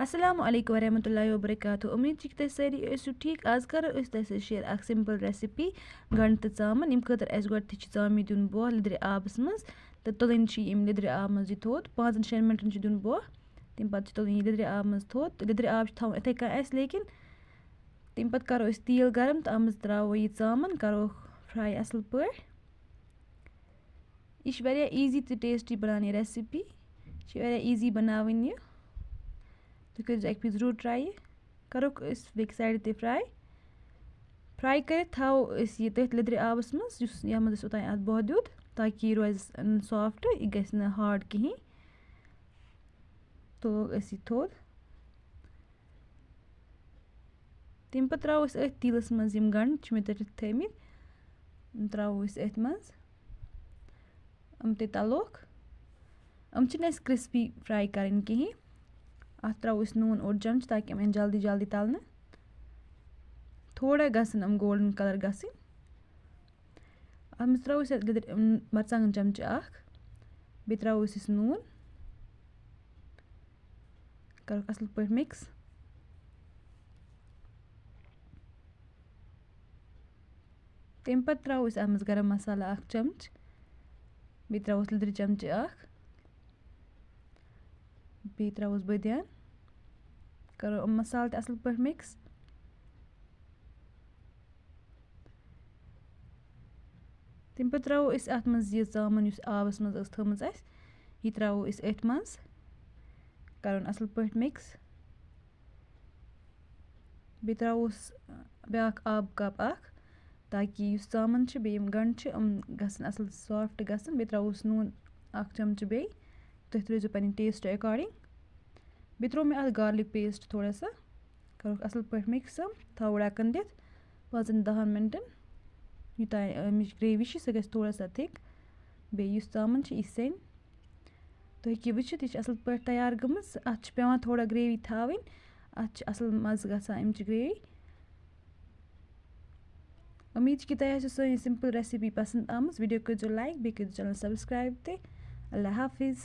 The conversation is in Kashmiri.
Assalamu alaikum warahmatullahi wabarakatuh. उम्मीद छी कि सारी ٲسِو ٹھیٖک. آز کَرو أسۍ تۄہہِ سۭتۍ شِیر اَکھ سِمپٕل ریسِپی گَنٛڈٕ تہٕ ژامَن. ییٚمہِ خٲطرٕ اَسہِ گۄڈٕ چھِ ژامنہِ دیُن بوہ لیٚدرِ آبَس منٛز تہٕ تُلٕنۍ چھِ یِم لیٚدرِ آبہٕ منٛز یہِ تھوٚد 5-6 مِنٹَن چھِ دیُن بوہ. تَمہِ پَتہٕ چھِ تُلٕنۍ یہِ لیٚدرِ آبہٕ منٛز تھوٚد تہٕ لیٚدرِ آب چھِ تھاوُن یِتھَے کٔنۍ اَسہِ لیکِن تَمہِ پَتہٕ کَرو أسۍ تیٖل گرم تہٕ اَتھ منٛز ترٛاوو یہِ ژامَن کَرو فرٛاے اَصٕل پٲٹھۍ. یہِ چھِ واریاہ ایٖزی تہٕ ٹیسٹی بَنان یہِ ریسِپی. یہِ چھِ واریاہ ایٖزی بَناوٕنۍ یہِ. تُہۍ کٔرۍزیو اَکہِ پھِرِ ضروٗر ٹرٛاے یہِ. کَروکھ أسۍ بیٚکہِ سایڈٕ تہِ فرٛاے کٔرِتھ تھاوو أسۍ یہِ تٔتھۍ لیٚدرِ آبَس منٛز یُس یَتھ منٛز اَسہِ اوٚتانۍ اَتھ بوہ دیُت تاکہِ یہِ روزِ سافٹ یہِ گژھِ نہٕ ہاڈ کِہیٖنۍ. تُلو أسۍ یہِ تھوٚد. تَمہِ پَتہٕ ترٛاوو أسۍ أتھۍ تیٖلَس منٛز یِم گَنٛڈٕ چھِ مےٚ ژٔٹِتھ تھٲیمٕتۍ ترٛاوو أسۍ أتھۍ منٛز یِم تہِ تَلوکھ. یِم چھِنہٕ اَسہِ کرٛسپی فرٛاے کَرٕنۍ کِہیٖنۍ. اَتھ ترٛاوو أسۍ نوٗن اوٚڑ چَمچہٕ تاکہِ یِم یِن جلدی جلدی تَلنہٕ. تھوڑا گژھن یِم گولڈَن کَلَر گژھٕنۍ. اَتھ منٛز ترٛاوو أسۍ لیٚدٕر مَرژانٛگَن چَمچہٕ اَکھ بیٚیہِ ترٛاوو أسۍ نوٗن کَرُکھ اَصٕل پٲٹھۍ مِکٕس. تَمہِ پَتہٕ ترٛاوو أسۍ اَتھ منٛز گرم مصالہٕ اَکھ چَمچہٕ بیٚیہِ ترٛاووس لیٚدرِ چَمچہٕ اَکھ بیٚیہِ ترٛاووس بٲدیان کَرو یِم مصالہٕ تہِ اَصٕل پٲٹھۍ مِکٕس. تَمہِ پَتہٕ ترٛاوو أسۍ اَتھ منٛز یہِ ژامَن یُس آبَس منٛز ٲس تھٲومٕژ اَسہِ یہِ ترٛاوو أسۍ أتھۍ منٛز کَرُن اَصٕل پٲٹھۍ مِکٕس. بیٚیہِ ترٛاووس بیٛاکھ آبہٕ کَپ اَکھ تاکہِ یُس ژامَن چھِ بیٚیہِ یِم گَنٛڈٕ چھِ یِم گژھن اَصٕل سافٹ گژھن. بیٚیہِ ترٛاووس نوٗن اَکھ چَمچہٕ بیٚیہِ تُہۍ ترٛٲیزیو پنٕنہِ ٹیسٹ اٮ۪کاڈِنٛگ. بیٚیہِ ترٛوو مےٚ اَتھ گارلِک پیسٹ تھوڑا سا کَروکھ اَصٕل پٲٹھۍ مِکٕس تھاوو ڈَکَن دِتھ 5-10 مِنٹَن یوٚتانۍ اَمِچ گرٛیوی چھِ سۄ گژھِ تھوڑا سا تھِک بیٚیہِ یُس ژامَن چھِ یہِ سیٚنہِ. تُہۍ ہیٚکِو وٕچھِتھ یہِ چھِ اَصٕل پٲٹھۍ تیار گٔمٕژ. اَتھ چھِ پٮ۪وان تھوڑا گرٛیوی تھاوٕنۍ. اَتھ چھِ اَصٕل مَزٕ گژھان اَمچہِ گرٛیوی. اُمید چھِ کہِ تۄہہِ آسیو سٲنۍ یہِ سِمپٕل ریسِپی پَسنٛد آمٕژ. ویٖڈیو کٔرۍزیو لایک بیٚیہِ کٔرۍزیو چَنَل سَبسکرایب تہِ. اللہ حافِظ.